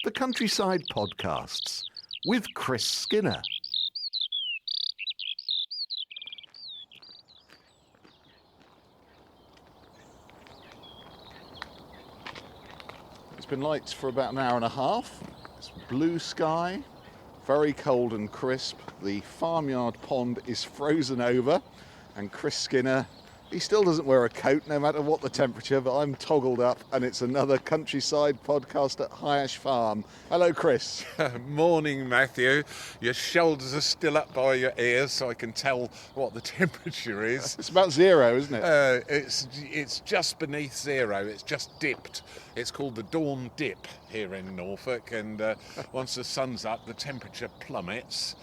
the Countryside Podcasts with Chris Skinner. It's been light for about an hour and a half. It's blue sky, very cold and crisp. The farmyard pond is frozen over, and Chris Skinner, he still doesn't wear a coat no matter what the temperature, but I'm toggled up, and it's another Countryside podcast at Hyash Farm. Hello, Chris. Morning, Matthew. Your shoulders are still up by your ears, so I can tell what the temperature is. It's about zero, isn't it? It's just beneath zero. It's just dipped. It's called the dawn dip here in Norfolk, and once the sun's up, the temperature plummets.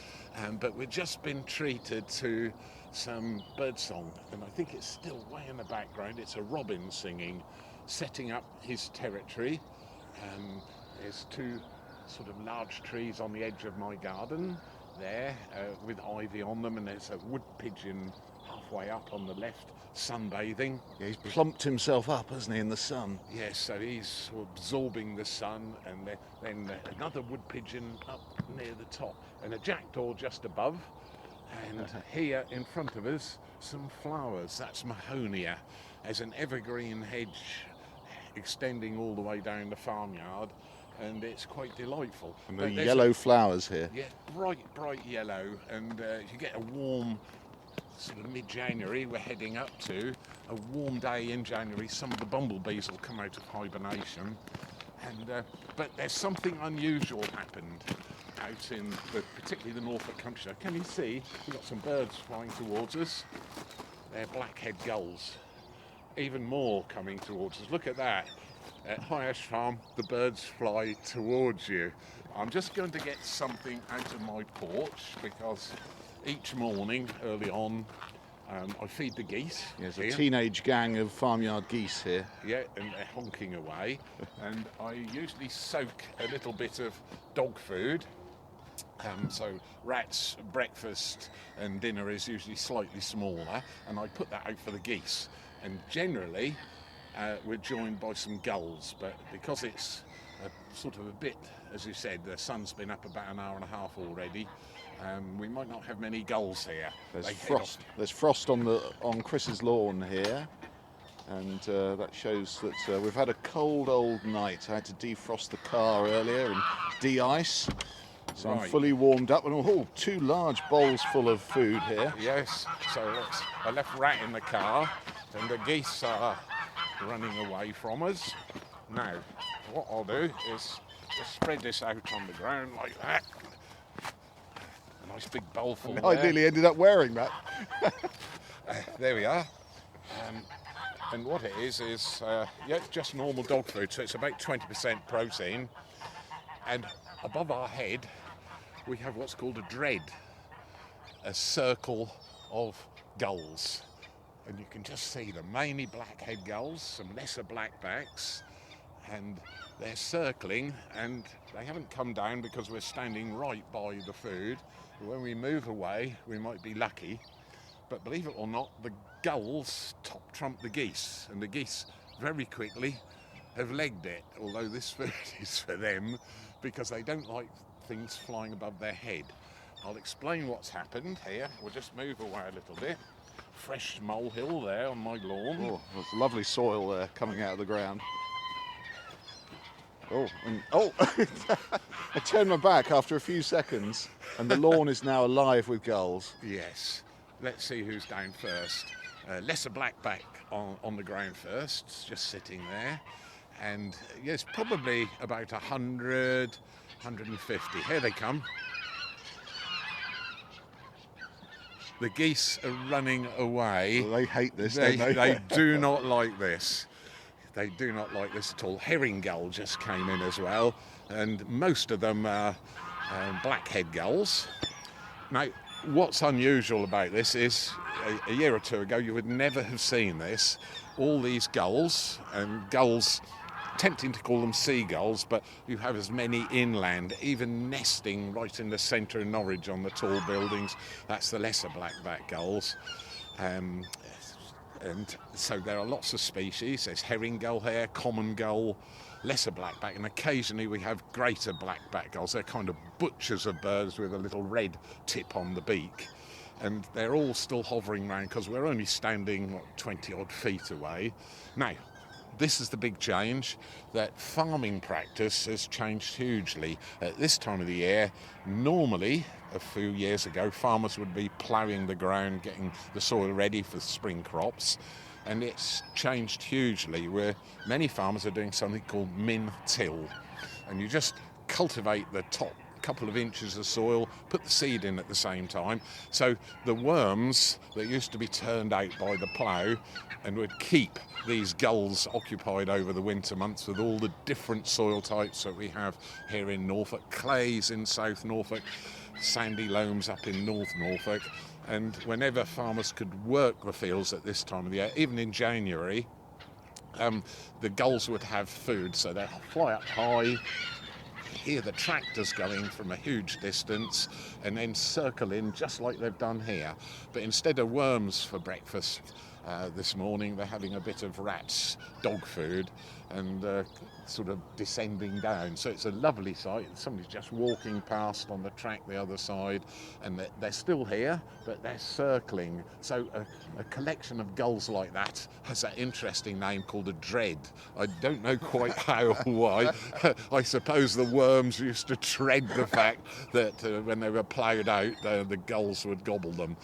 But we've just been treated to some birdsong, and I think it's still way in the background. It's a robin singing, setting up his territory. There's two sort of large trees on the edge of my garden there with ivy on them, and there's a wood pigeon halfway up on the left sunbathing. Yeah, he's plumped himself up, hasn't he, in the sun? Yes, so he's absorbing the sun, and then another wood pigeon up near the top, and a jackdaw just above. And here in front of us, some flowers. That's Mahonia. There's an evergreen hedge extending all the way down the farmyard, and it's quite delightful. And the yellow flowers here. Yeah, bright yellow, and you get a warm sort of mid-January we're heading up to. A warm day in January, some of the bumblebees will come out of hibernation. And but there's something unusual happened out in particularly the Norfolk countryside. Can you see? We've got some birds flying towards us. They're blackhead gulls. Even more coming towards us. Look at that. At Hyash Farm, the birds fly towards you. I'm just going to get something out of my porch because each morning early on I feed the geese. There's a teenage gang of farmyard geese here. Yeah, and they're honking away. And I usually soak a little bit of dog food. So rats' breakfast and dinner is usually slightly smaller, and I put that out for the geese. And generally, we're joined by some gulls, but because it's sort of a bit, as you said, the sun's been up about an hour and a half already, we might not have many gulls here. There's frost. There's frost on Chris's lawn here, and that shows that we've had a cold old night. I had to defrost the car earlier and de-ice. So right. I'm fully warmed up, and two large bowls full of food here. Yes, so I left Rat in the car, and the geese are running away from us. Now, what I'll do is just spread this out on the ground like that. A nice big bowl full there. I nearly ended up wearing that. There we are. And what it is it's just normal dog food, so it's about 20% protein. And above our head, we have what's called a dread, a circle of gulls. And you can just see them, mainly blackhead gulls, some lesser blackbacks, and they're circling, and they haven't come down because we're standing right by the food. When we move away, we might be lucky. But believe it or not, the gulls top trump the geese, and the geese very quickly have legged it, although this food is for them, because they don't like things flying above their head. I'll explain what's happened here. We'll just move away a little bit. Fresh molehill there on my lawn. Oh, there's lovely soil there coming out of the ground. I turned my back after a few seconds, and the lawn is now alive with gulls. Yes. Let's see who's down first. Lesser blackback on the ground first, just sitting there. And yes, probably about 100, 150. Here they come. The geese are running away. Well, they hate this, don't they? They do not like this. They do not like this at all. Herring gull just came in as well, and most of them are blackhead gulls. Now, what's unusual about this is a year or two ago you would never have seen this. All these gulls, and gulls, tempting to call them seagulls, but you have as many inland, even nesting right in the centre of Norwich on the tall buildings. That's the lesser blackback gulls. And so there are lots of species. There's herring gull here, common gull, lesser blackback, and occasionally we have greater blackback gulls. They're kind of butchers of birds with a little red tip on the beak. And they're all still hovering around because we're only standing 20 odd feet away. Now, this is the big change, that farming practice has changed hugely. At this time of the year, normally, a few years ago, farmers would be ploughing the ground, getting the soil ready for spring crops, and it's changed hugely, where many farmers are doing something called min-till, and you just cultivate the top couple of inches of soil, put the seed in at the same time, so the worms that used to be turned out by the plough and would keep these gulls occupied over the winter months with all the different soil types that we have here in Norfolk, clays in South Norfolk, sandy loams up in North Norfolk, and whenever farmers could work the fields at this time of the year, even in January, the gulls would have food, so they'd fly up high, hear the tractors going from a huge distance, and then circle in just like they've done here. But instead of worms for breakfast this morning, they're having a bit of rats, dog food, and sort of descending down. So it's a lovely sight. Somebody's just walking past on the track the other side, and they're still here, but they're circling. So a collection of gulls like that has that interesting name called a dread. I don't know quite how or why. I suppose the worms used to dread the fact that when they were ploughed out, the gulls would gobble them.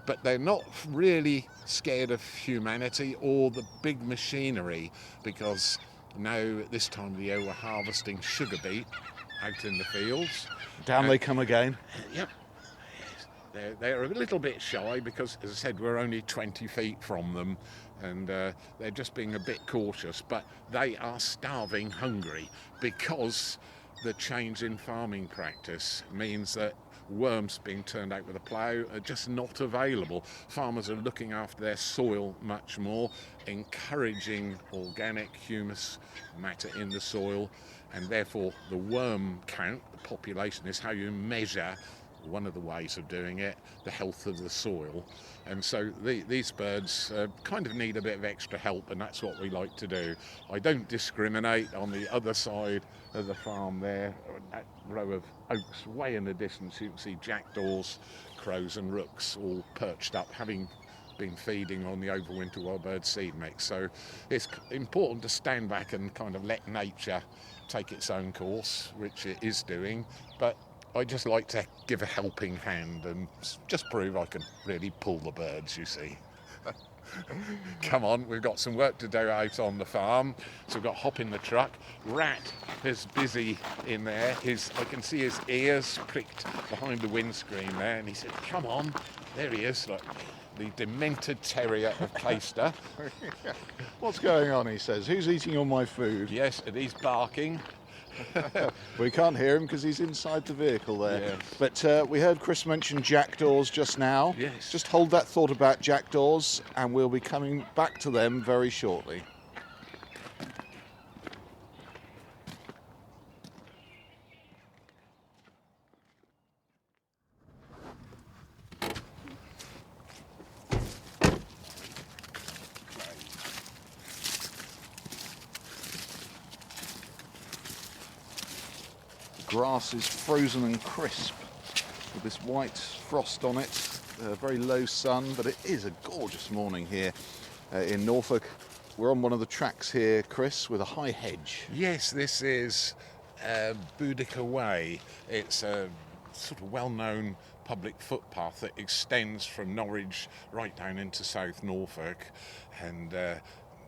But they're not really scared of humanity or the big machinery, because now at this time of the year we're harvesting sugar beet out in the fields. Down they come again. Yep. They're a little bit shy because, as I said, we're only 20 feet from them, and they're just being a bit cautious, but they are starving hungry because the change in farming practice means that worms being turned out with a plough are just not available. Farmers are looking after their soil much more, encouraging organic humus matter in the soil, and therefore the worm count, the population, is how you measure, one of the ways of doing it, the health of the soil. And so these birds kind of need a bit of extra help, and that's what we like to do. I don't discriminate. On the other side of the farm there, that row of oaks way in the distance, you can see jackdaws, crows and rooks all perched up, having been feeding on the overwinter wild bird seed mix. So it's important to stand back and kind of let nature take its own course, which it is doing, but I just like to give a helping hand and just prove I can really pull the birds, you see. Come on, we've got some work to do out on the farm. So we've got Hop in the truck. Rat is busy in there. I can see his ears pricked behind the windscreen there, and he said, come on. There he is, look. The demented terrier of Caister. What's going on, he says. Who's eating all my food? Yes, and he's barking. We can't hear him because he's inside the vehicle there. Yes. But we heard Chris mention jackdaws just now. Yes. Just hold that thought about jackdaws, and we'll be coming back to them very shortly. Grass is frozen and crisp with this white frost on it, very low sun, but it is a gorgeous morning here in Norfolk. We're on one of the tracks here, Chris, with a high hedge. Yes, this is Boudica Way. It's a sort of well-known public footpath that extends from Norwich right down into South Norfolk, and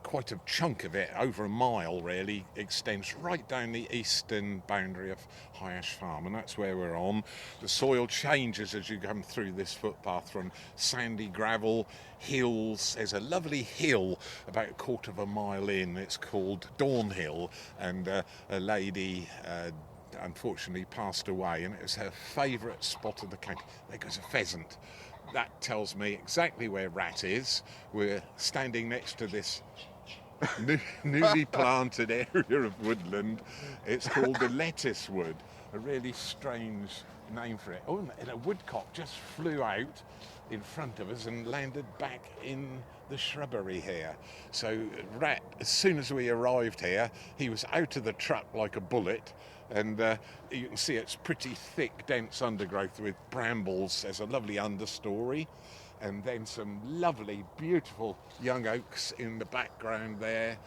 quite a chunk of it, over a mile really, extends right down the eastern boundary of High Ash Farm, and that's where we're on. The soil changes as you come through this footpath from sandy gravel, hills. There's a lovely hill about a quarter of a mile in. It's called Dawn Hill, and a lady unfortunately passed away, and it was her favourite spot of the county. There goes a pheasant. That tells me exactly where Rat is. We're standing next to this newly planted area of woodland. It's called the lettuce wood, a really strange name for it. Oh, and a woodcock just flew out in front of us and landed back in the shrubbery here. So Rat, as soon as we arrived here, he was out of the truck like a bullet, and you can see it's pretty thick, dense undergrowth with brambles. There's a lovely understory, and then some lovely, beautiful young oaks in the background there.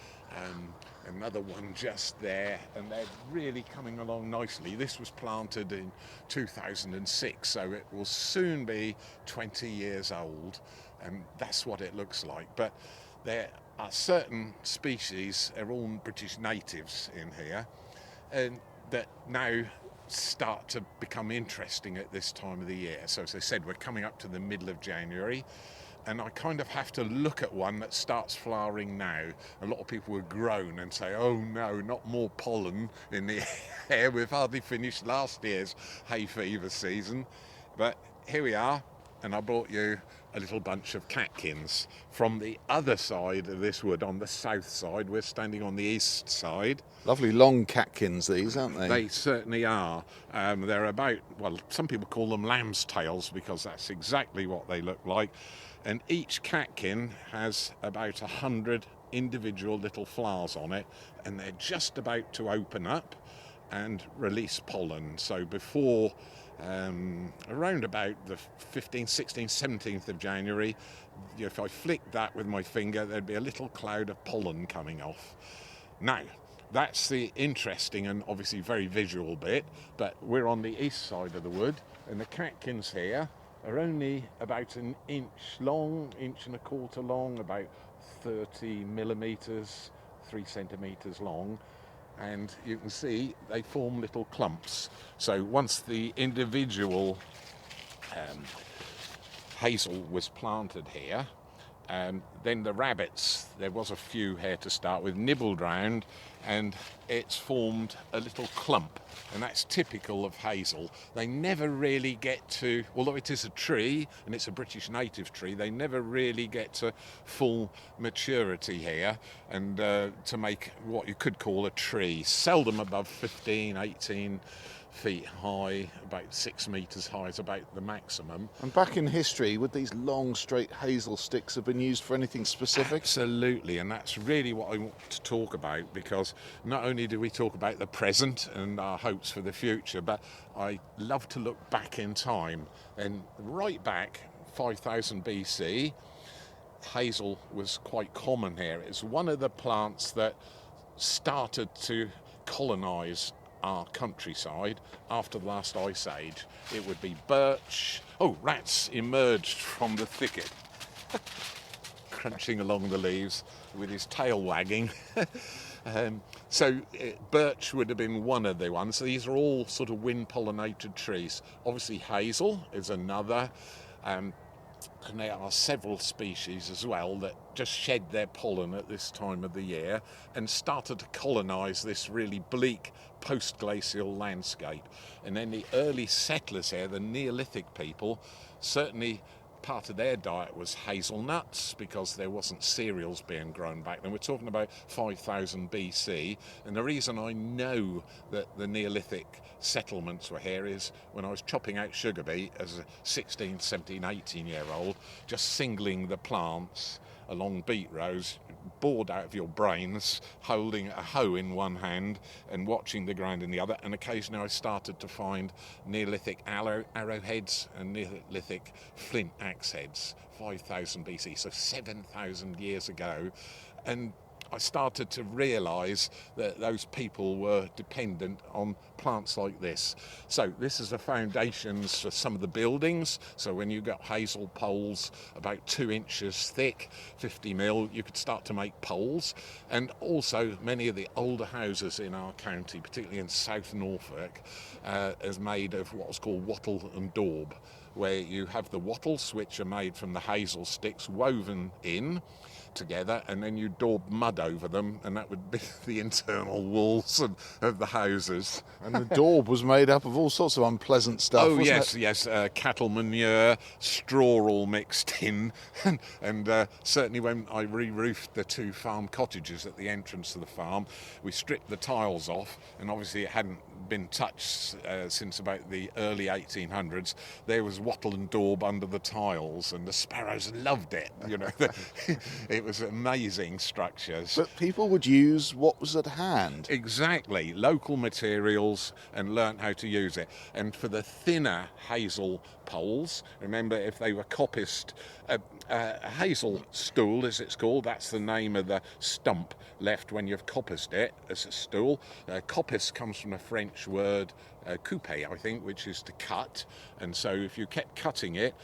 Another one just there, and they're really coming along nicely. This was planted in 2006, so it will soon be 20 years old, and that's what it looks like. But there are certain species, they're all British natives in here, and that now start to become interesting at this time of the year. So as I said, we're coming up to the middle of January, and I kind of have to look at one that starts flowering now. A lot of people would groan and say, oh no, not more pollen in the air. We've hardly finished last year's hay fever season. But here we are, and I brought you a little bunch of catkins from the other side of this wood, on the south side. We're standing on the east side. Lovely long catkins, these, aren't they? They certainly are. They're about, well, some people call them lamb's tails because that's exactly what they look like. And each catkin has about 100 individual little flowers on it, and they're just about to open up and release pollen. So before around about the 15th, 16th, 17th of January, if I flicked that with my finger, there'd be a little cloud of pollen coming off. Now, that's the interesting and obviously very visual bit, but we're on the east side of the wood, and the catkins here are only about an inch long, inch and a quarter long, about 30 millimetres, 3 centimetres long, and you can see they form little clumps. So once the individual hazel was planted here, then the rabbits, there was a few here to start with, nibbled round, and it's formed a little clump, and that's typical of hazel. They never really get to, although it is a tree and it's a British native tree, they never really get to full maturity here and to make what you could call a tree. Seldom above 15, 18 feet high, about 6 metres high is about the maximum. And back in history, would these long, straight hazel sticks have been used for anything specific? Absolutely, and that's really what I want to talk about, because not only do we talk about the present and our hopes for the future, but I love to look back in time. And right back, 5000 BC, hazel was quite common here. It's one of the plants that started to colonise our countryside after the last ice age. It would be birch. Oh, rats emerged from the thicket, crunching along the leaves with his tail wagging. Birch would have been one of the ones. These are all sort of wind-pollinated trees. Obviously hazel is another, and there are several species as well that just shed their pollen at this time of the year and started to colonise this really bleak post-glacial landscape. And then the early settlers here, the Neolithic people, certainly part of their diet was hazelnuts, because there wasn't cereals being grown back then. We're talking about 5000 BC, and the reason I know that the Neolithic settlements were here is when I was chopping out sugar beet as a 16, 17, 18-year-old, just singling the plants along beet rows, bored out of your brains, holding a hoe in one hand and watching the ground in the other. And occasionally I started to find Neolithic arrowheads and Neolithic flint axe heads, 5000 BC, so 7,000 years ago. And I started to realise that those people were dependent on plants like this. So this is the foundations for some of the buildings. So when you got hazel poles about 2 inches thick, 50 mil, you could start to make poles. And also many of the older houses in our county, particularly in South Norfolk, is made of what was called wattle and daub, where you have the wattles, which are made from the hazel sticks woven in. together, and then you daub mud over them, and that would be the internal walls of the houses. And the daub was made up of all sorts of unpleasant stuff, Oh wasn't yes, it? yes, cattle manure, straw all mixed in, and certainly when I re-roofed the 2 farm cottages at the entrance to the farm, we stripped the tiles off, and obviously it hadn't been touched since about the early 1800s. There was wattle and daub under the tiles, and the sparrows loved it. You know, it was amazing structures. But people would use what was at hand. Exactly, local materials, and learnt how to use it. And for the thinner hazel poles, remember, if they were coppiced, hazel stool, as it's called, that's the name of the stump left when you've coppiced it as a stool. Coppice comes from a French word, coupe, I think, which is to cut. And so if you kept cutting it,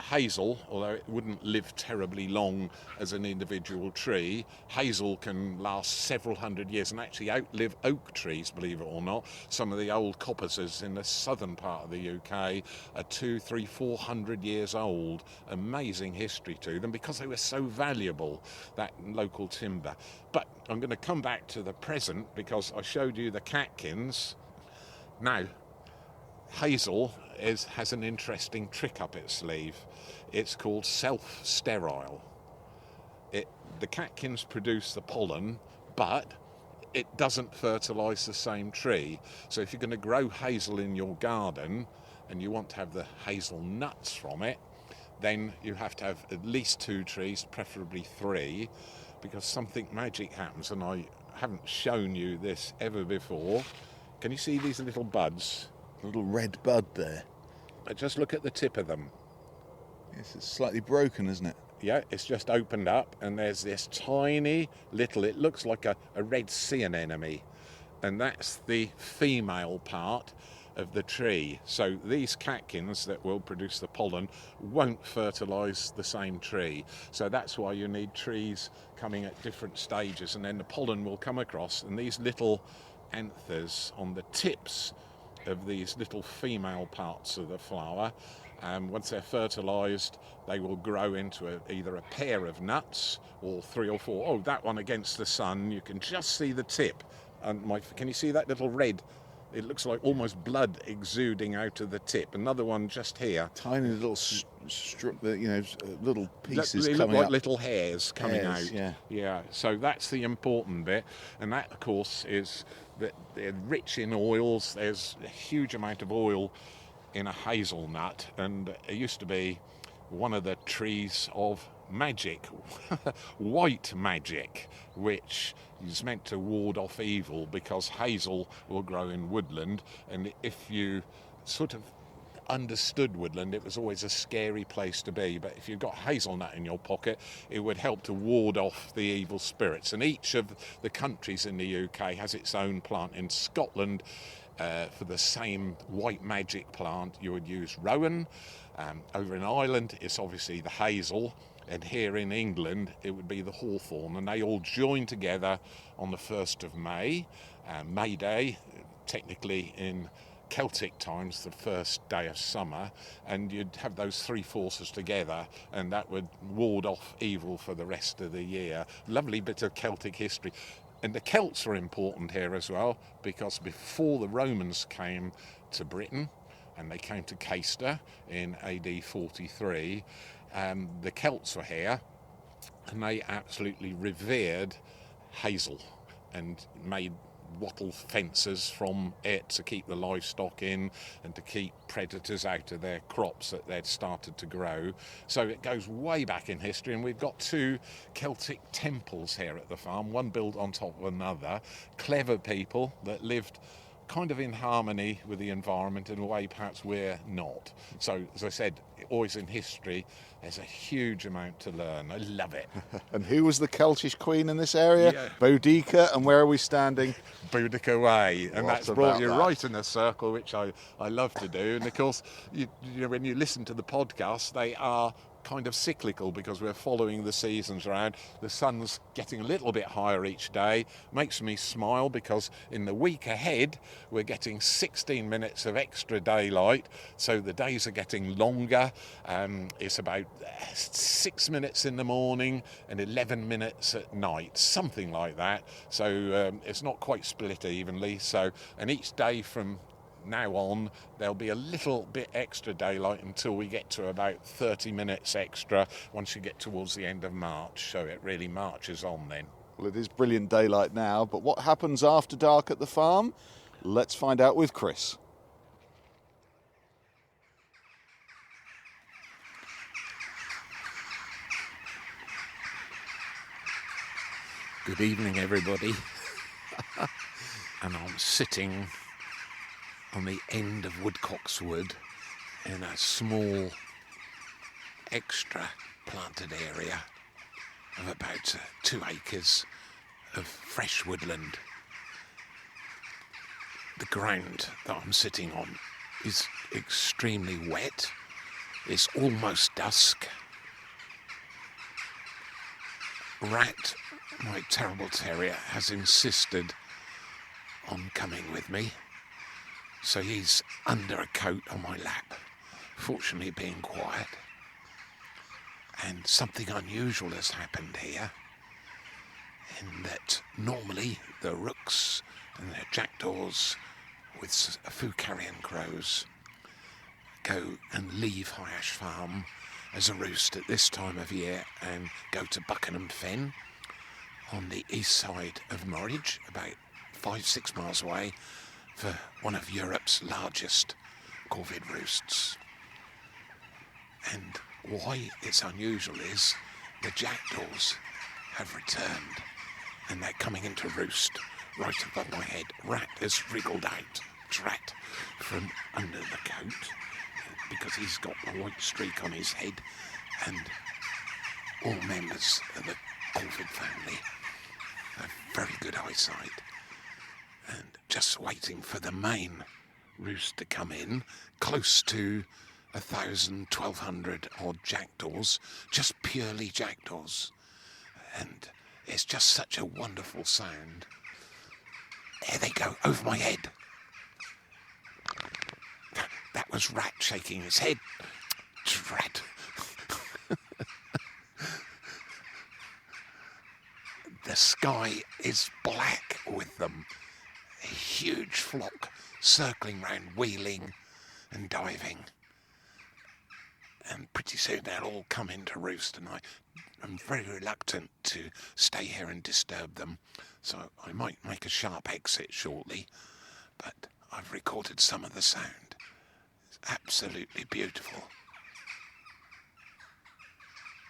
hazel, although it wouldn't live terribly long as an individual tree, hazel can last several hundred years and actually outlive oak trees, believe it or not. Some of the old coppices in the southern part of the UK are 200, 300, 400 years old. Amazing history to them because they were so valuable, that local timber. But I'm going to come back to the present because I showed you the catkins. Now, hazel has an interesting trick up its sleeve. It's called self-sterile. The catkins produce the pollen, but it doesn't fertilise the same tree. So if you're going to grow hazel in your garden and you want to have the hazel nuts from it, then you have to have at least 2 trees, preferably 3, because something magic happens, and I haven't shown you this ever before. Can you see these little buds? A little red bud there. Just look at the tip of them. Yes, it's slightly broken, isn't it? Yeah, it's just opened up, and there's this tiny little, it looks like a red sea anemone, and that's the female part of the tree. So these catkins that will produce the pollen won't fertilise the same tree. So that's why you need trees coming at different stages, and then the pollen will come across, and these little anthers on the tips of these little female parts of the flower, once they're fertilised, they will grow into either a pair of nuts or 3 or 4. Oh, that one against the sun, you can just see the tip. And can you see that little red? It looks like almost blood exuding out of the tip. Another one just here. Tiny little, little pieces They look coming like up. little hairs coming out. Yeah. So that's the important bit, and that, of course, is that they're rich in oils. There's a huge amount of oil in a hazelnut, and it used to be one of the trees of magic, white magic, which is meant to ward off evil, because hazel will grow in woodland, and if you sort of understood woodland, it was always a scary place to be, but if you've got hazelnut in your pocket, it would help to ward off the evil spirits. And each of the countries in the UK has its own plant. In Scotland, for the same white magic plant, you would use rowan. Over in Ireland, it's obviously the hazel, and here in England, it would be the hawthorn, and they all join together on the 1st of May, May Day, technically in Celtic times, the first day of summer, and you'd have those 3 forces together, and that would ward off evil for the rest of the year. Lovely bit of Celtic history. And the Celts are important here as well, because before the Romans came to Britain, and they came to Caister in AD 43, the Celts were here, and they absolutely revered hazel and made wattle fences from it to keep the livestock in and to keep predators out of their crops that they'd started to grow. So it goes way back in history, and we've got 2 Celtic temples here at the farm, one built on top of another. Clever people that lived kind of in harmony with the environment in a way perhaps we're not. So, as I said, always in history, there's a huge amount to learn. I love it. And who was the Celtish queen in this area? Yeah. Boudica, and where are we standing? Boudica Way, and What that's brought about you that? right in a circle, which I love to do. And of course, you know, when you listen to the podcast, they are kind of cyclical because we're following the seasons around. The sun's getting a little bit higher each day. Makes me smile because in the week ahead we're getting 16 minutes of extra daylight, so the days are getting longer. It's about 6 minutes in the morning and 11 minutes at night, something like that. So it's not quite split evenly. So, and each day from now on there'll be a little bit extra daylight until we get to about 30 minutes extra once you get towards the end of March, so it really marches on then. Well, it is brilliant daylight now, but what happens after dark at the farm? Let's find out with Chris. Good evening, everybody. And I'm sitting on the end of Woodcock's Wood in a small extra planted area of about 2 acres of fresh woodland. The ground that I'm sitting on is extremely wet. It's almost dusk. Rat, my terrible terrier, has insisted on coming with me. So he's under a coat on my lap, fortunately being quiet. And something unusual has happened here, in that normally the rooks and the jackdaws with a few carrion crows go and leave High Ash Farm as a roost at this time of year and go to Buckenham Fen on the east side of Norwich, about 5-6 miles away, for one of Europe's largest corvid roosts. And why it's unusual is the jackdaws have returned and they're coming into roost right above my head. Rat has wriggled out, Rat, from under the coat because he's got a white streak on his head, and all members of the corvid family have very good eyesight. And just waiting for the main roost to come in, close to 1,000, 1,200 odd jackdaws, just purely jackdaws. And it's just such a wonderful sound. There they go, over my head. That was Rat shaking his head. Rat. The sky is black with them. A huge flock circling round, wheeling and diving. And pretty soon they'll all come into roost, and I'm very reluctant to stay here and disturb them. So I might make a sharp exit shortly, but I've recorded some of the sound. It's absolutely beautiful.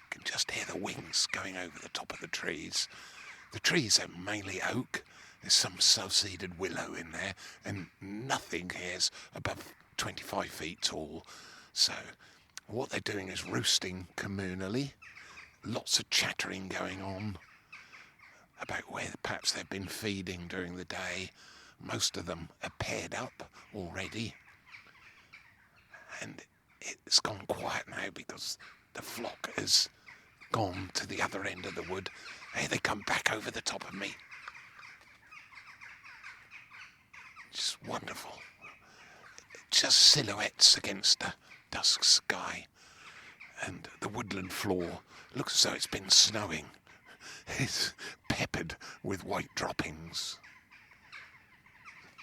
You can just hear the wings going over the top of the trees. The trees are mainly oak. There's some self-seeded willow in there, and nothing here is above 25 feet tall. So what they're doing is roosting communally. Lots of chattering going on about where perhaps they've been feeding during the day. Most of them are paired up already. And it's gone quiet now because the flock has gone to the other end of the wood. Here they come back over the top of me. Just wonderful. Just silhouettes against the dusk sky. And the woodland floor looks as though it's been snowing. It's peppered with white droppings.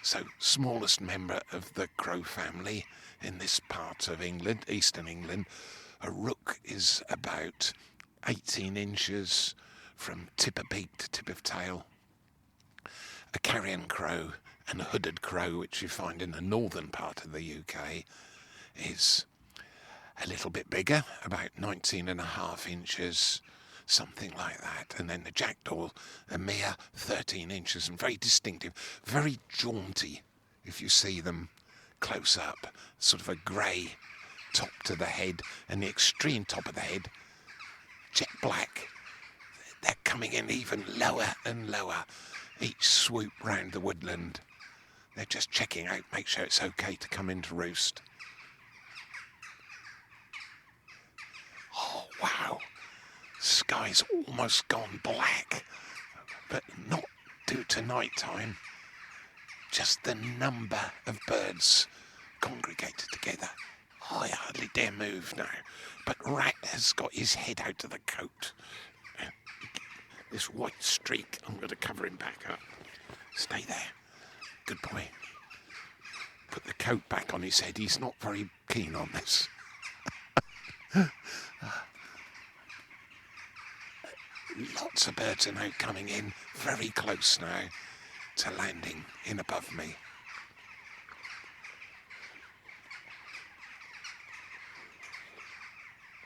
So, smallest member of the crow family in this part of England, eastern England, a rook is about 18 inches from tip of beak to tip of tail. A carrion crow and a hooded crow, which you find in the northern part of the UK, is a little bit bigger, about 19.5 inches, something like that. And then the jackdaw, a mere 13 inches, and very distinctive, very jaunty if you see them close up. Sort of a grey top to the head, and the extreme top of the head, jet black. They're coming in even lower and lower, each swoop round the woodland. They're just checking out, make sure it's okay to come into roost. Oh, wow. Sky's almost gone black, but not due to night time. Just the number of birds congregated together. I hardly dare move now, but Rat has got his head out of the coat. This white streak, I'm going to cover him back up. Stay there. Good boy. Put the coat back on his head. He's not very keen on this. Lots of birds are now coming in, very close now to landing in above me.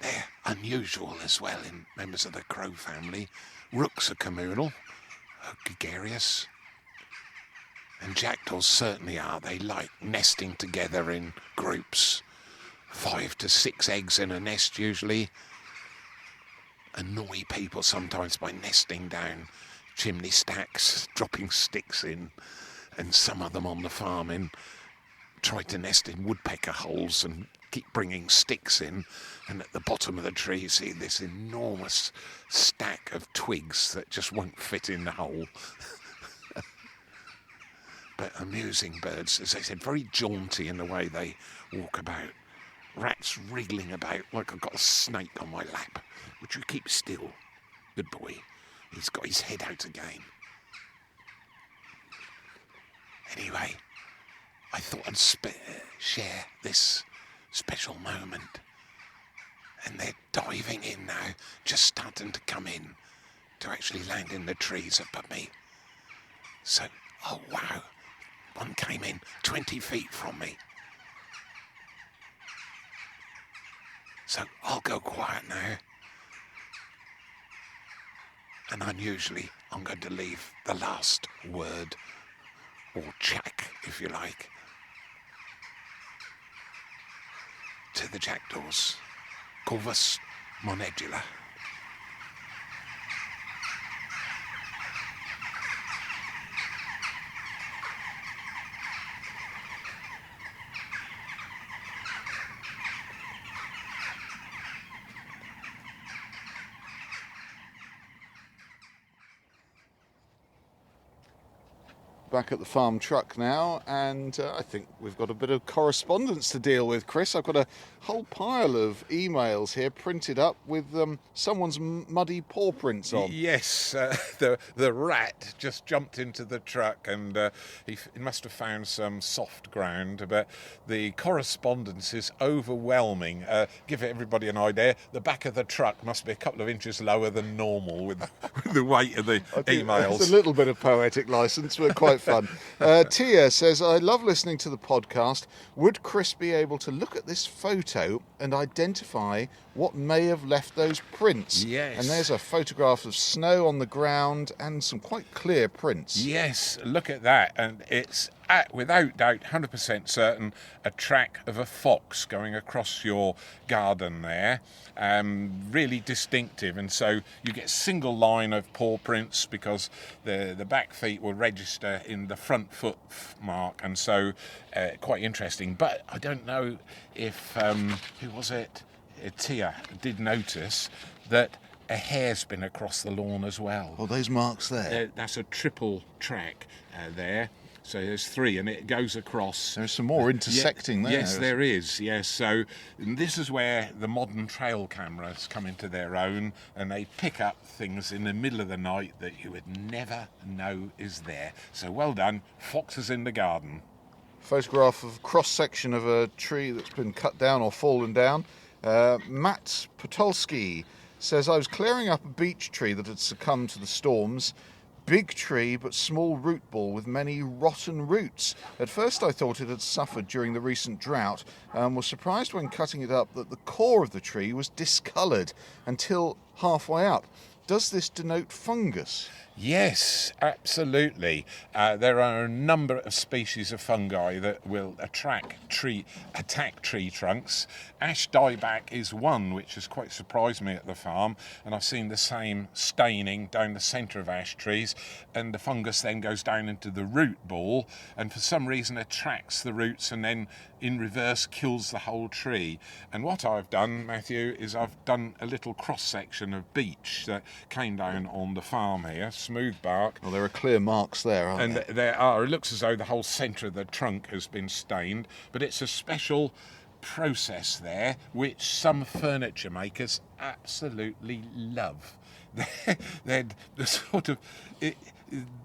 They're unusual as well in members of the crow family. Rooks are communal, are gregarious, and jackdaws certainly are. They like nesting together in groups, 5 to 6 eggs in a nest usually. Annoy people sometimes by nesting down chimney stacks, dropping sticks in, and some of them on the farm try to nest in woodpecker holes and keep bringing sticks in, and at the bottom of the tree you see this enormous stack of twigs that just won't fit in the hole. But amusing birds, as I said, very jaunty in the way they walk about. Rat's wriggling about like I've got a snake on my lap. Would you keep still? Good boy. He's got his head out again. Anyway, I thought I'd share this special moment. And they're diving in now, just starting to come in to actually land in the trees above me. So, oh wow, one came in 20 feet from me. So I'll go quiet now. And unusually, I'm going to leave the last word, or chack, if you like, to the jackdaws. Corvus monedula. Back at the farm truck now, and I think we've got a bit of correspondence to deal with, Chris. I've got a whole pile of emails here printed up with someone's muddy paw prints on. Yes, the rat just jumped into the truck, and he must have found some soft ground, but the correspondence is overwhelming. Give everybody an idea, the back of the truck must be a couple of inches lower than normal with the weight of the emails. It's a little bit of poetic license, but quite fun. Tia says, I love listening to the podcast. Would Chris be able to look at this photo and identify what may have left those prints? Yes. And there's a photograph of snow on the ground and some quite clear prints. Yes, look at that. And it's, without doubt, 100% certain, a track of a fox going across your garden there. Really distinctive. And so you get a single line of paw prints because the back feet will register in the front foot mark. And so quite interesting. But I don't know if, who was it? Tia did notice that a hare's been across the lawn as well. Oh, those marks there. That's a triple track there. So there's 3, and it goes across. There's some more intersecting there. Yes, there is. Yes, so this is where the modern trail cameras come into their own, and they pick up things in the middle of the night that you would never know is there. So well done, foxes in the garden. Photograph of cross-section of a tree that's been cut down or fallen down. Matt Potolsky says, I was clearing up a beech tree that had succumbed to the storms. Big tree, but small root ball with many rotten roots. At first I thought it had suffered during the recent drought and was surprised when cutting it up that the core of the tree was discoloured until halfway up. Does this denote fungus? Yes, absolutely. There are a number of species of fungi that will attack tree trunks. Ash dieback is one which has quite surprised me at the farm, and I've seen the same staining down the centre of ash trees, and the fungus then goes down into the root ball and for some reason attracts the roots and then in reverse kills the whole tree. And what I've done, Matthew, is I've done a little cross section of beech that came down on the farm here, smooth bark. Well, there are clear marks there, aren't there? And there are. It looks as though the whole centre of the trunk has been stained, but it's a special process there which some furniture makers absolutely love. They're the sort of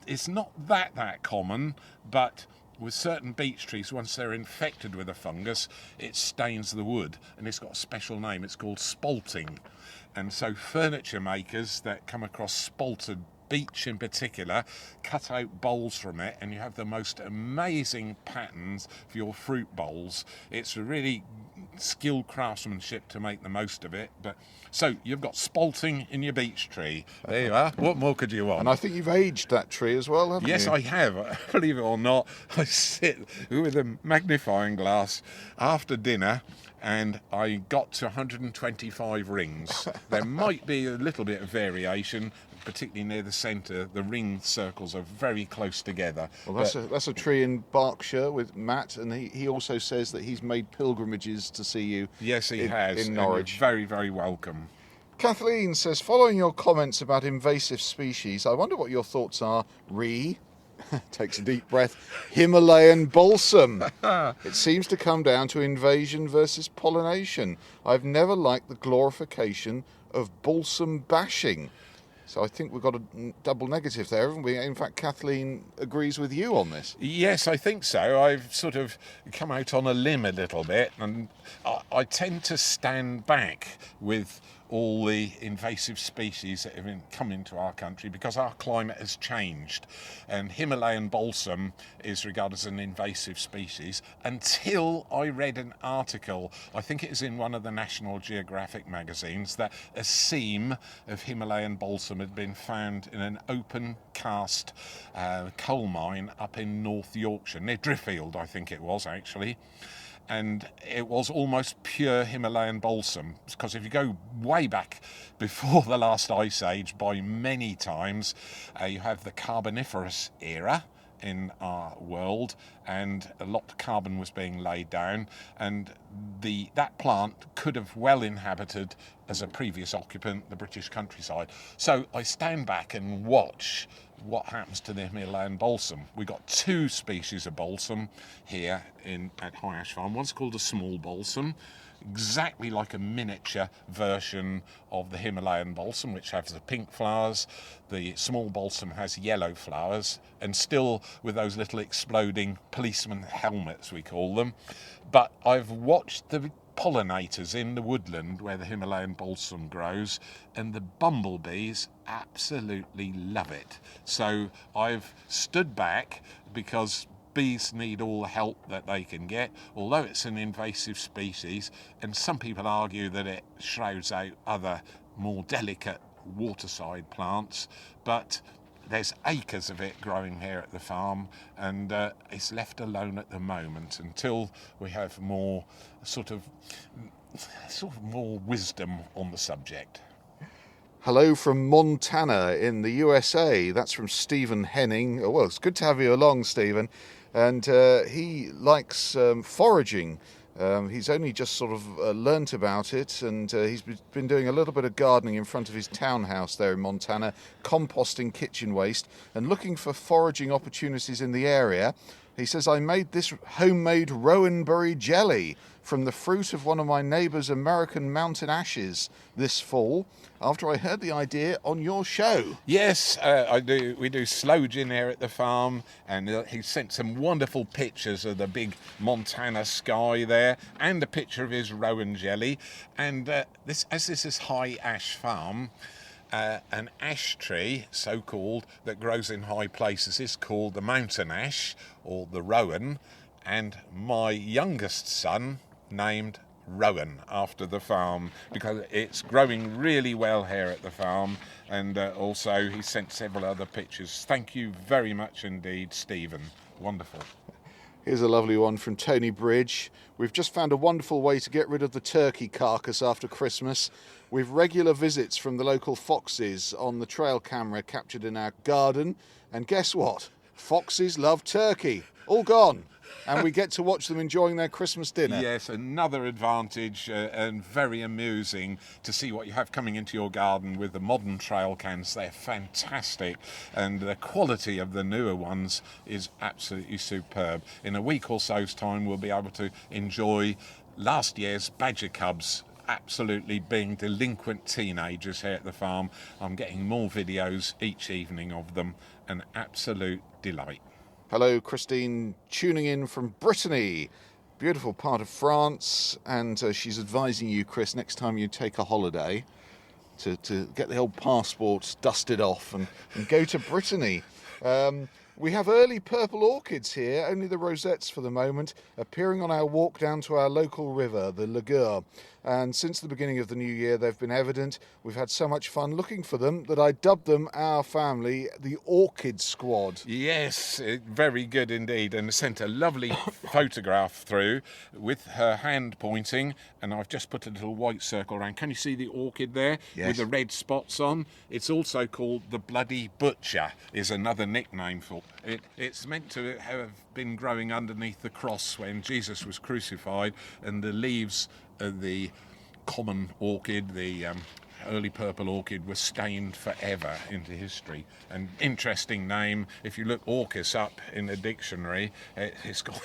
it's not that common, but with certain beech trees, once they're infected with a fungus, it stains the wood, and it's got a special name. It's called spalting. And so furniture makers that come across spalted beech in particular cut out bowls from it, and you have the most amazing patterns for your fruit bowls. It's a really skilled craftsmanship to make the most of it. But so you've got spalting in your beech tree. There you are. What more could you want? And I think you've aged that tree as well, haven't you? Yes, I have. Believe it or not, I sit with a magnifying glass after dinner and I got to 125 rings. There might be a little bit of variation, particularly near the centre. The ring circles are very close together. Well, that's a tree in Berkshire with Matt, and he also says that he's made pilgrimages to see you. Yes, he has. In Norwich. And you're very, very welcome. Kathleen says, following your comments about invasive species, I wonder what your thoughts are, takes a deep breath, Himalayan balsam. It seems to come down to invasion versus pollination. I've never liked the glorification of balsam bashing. So I think we've got a double negative there, haven't we? In fact, Kathleen agrees with you on this. Yes, I think so. I've sort of come out on a limb a little bit, and I tend to stand back with all the invasive species that have come into our country because our climate has changed, and Himalayan balsam is regarded as an invasive species until I read an article, I think it was in one of the National Geographic magazines, that a seam of Himalayan balsam had been found in an open cast coal mine up in North Yorkshire, near Driffield I think it was actually. And it was almost pure Himalayan balsam, because if you go way back before the last ice age by many times, you have the Carboniferous era in our world, and a lot of carbon was being laid down, and that plant could have well inhabited as a previous occupant the British countryside. So I stand back and watch what happens to the Himalayan balsam. We've got two species of balsam here at High Ash Farm. One's called a small balsam, exactly like a miniature version of the Himalayan balsam, which has the pink flowers. The small balsam has yellow flowers, and still with those little exploding policeman helmets, we call them. But I've watched the pollinators in the woodland where the Himalayan balsam grows, and the bumblebees absolutely love it. So I've stood back because bees need all the help that they can get, although it's an invasive species, and some people argue that it shrouds out other more delicate waterside plants, but there's acres of it growing here at the farm, and it's left alone at the moment until we have more sort of more wisdom on the subject. Hello from Montana in the USA. That's from Stephen Henning. Oh, well, it's good to have you along, Stephen. And he likes foraging. He's only just sort of learnt about it, and he's been doing a little bit of gardening in front of his townhouse there in Montana, composting kitchen waste and looking for foraging opportunities in the area. He says, I made this homemade rowanberry jelly from the fruit of one of my neighbour's American mountain ashes this fall, after I heard the idea on your show. Yes, I do. We do sloe gin here at the farm, and he sent some wonderful pictures of the big Montana sky there, and a picture of his rowan jelly. And this is High Ash Farm, an ash tree, so-called, that grows in high places is called the mountain ash, or the rowan, and my youngest son named Rowan after the farm, because it's growing really well here at the farm. And also he sent several other pictures. Thank you very much indeed, Stephen. Wonderful. Here's a lovely one from Tony Bridge. We've just found a wonderful way to get rid of the turkey carcass after Christmas. We've regular visits from the local foxes on the trail camera captured in our garden. And guess what? Foxes love turkey. All gone. And we get to watch them enjoying their Christmas dinner. Yes, another advantage, and very amusing to see what you have coming into your garden with the modern trail cans. They're fantastic, and the quality of the newer ones is absolutely superb. In a week or so's time, we'll be able to enjoy last year's badger cubs absolutely being delinquent teenagers here at the farm. I'm getting more videos each evening of them. An absolute delight. Hello, Christine, tuning in from Brittany, beautiful part of France, and she's advising you, Chris, next time you take a holiday to get the old passports dusted off and go to Brittany. We have early purple orchids here, only the rosettes for the moment, appearing on our walk down to our local river, the Lagur. And since the beginning of the new year, they've been evident. We've had so much fun looking for them that I dubbed them, our family, the Orchid Squad. Yes, very good indeed, and sent a lovely photograph through with her hand pointing, and I've just put a little white circle around. Can you see the orchid there? Yes. With the red spots on? It's also called the Bloody Butcher, is another nickname for it. It's meant to have been growing underneath the cross when Jesus was crucified, and the leaves of the common orchid, the early purple orchid, was stained forever into history. An interesting name. If you look orchis up in the dictionary, it's got,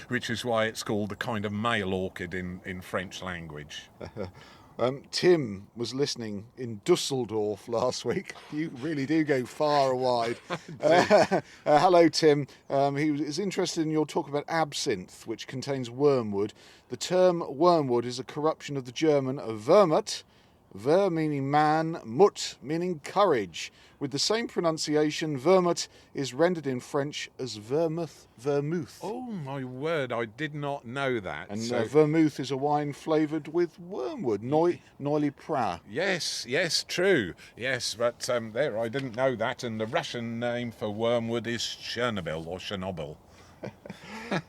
which is why it's called the kind of male orchid in French language. Tim was listening in Dusseldorf last week. You really do go far and wide. Hello, Tim. He is interested in your talk about absinthe, which contains wormwood. The term wormwood is a corruption of the German vermut, ver meaning man, mut meaning courage. With the same pronunciation, vermut is rendered in French as vermouth. Oh my word, I did not know that. And vermouth is a wine flavoured with wormwood, Noily Pra. Yes, true. Yes, but there, I didn't know that. And the Russian name for wormwood is Chernobyl or Chernobyl.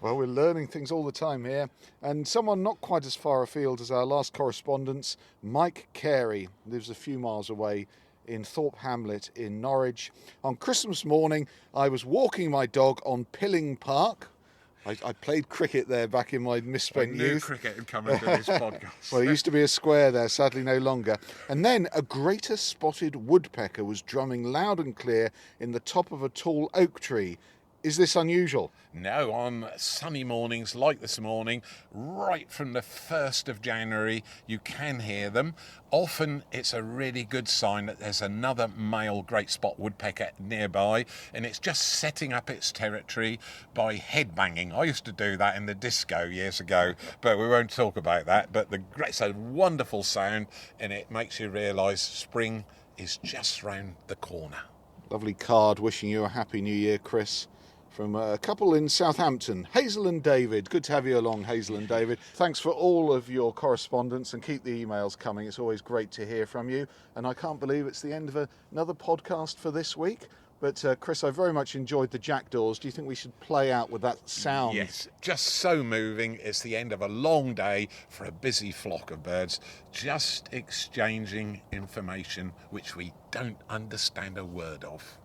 Well, we're learning things all the time here. And someone not quite as far afield as our last correspondence, Mike Carey, lives a few miles away in Thorpe Hamlet in Norwich. On Christmas morning, I was walking my dog on Pilling Park. I played cricket there back in my misspent youth. Cricket had come into this podcast. Well, it used to be a square there, sadly no longer. And then a greater spotted woodpecker was drumming loud and clear in the top of a tall oak tree. Is this unusual? No, on sunny mornings like this morning, right from the 1st of January, you can hear them. Often it's a really good sign that there's another male great spot woodpecker nearby, and it's just setting up its territory by headbanging. I used to do that in the disco years ago, but we won't talk about that. But it's a wonderful sound, and it makes you realise spring is just round the corner. Lovely card wishing you a happy new year, Chris. From a couple in Southampton, Hazel and David. Good to have you along, Hazel and David. Thanks for all of your correspondence, and keep the emails coming. It's always great to hear from you. And I can't believe it's the end of another podcast for this week. But Chris, I very much enjoyed the Jackdaws. Do you think we should play out with that sound? Yes, just so moving. It's the end of a long day for a busy flock of birds, just exchanging information which we don't understand a word of.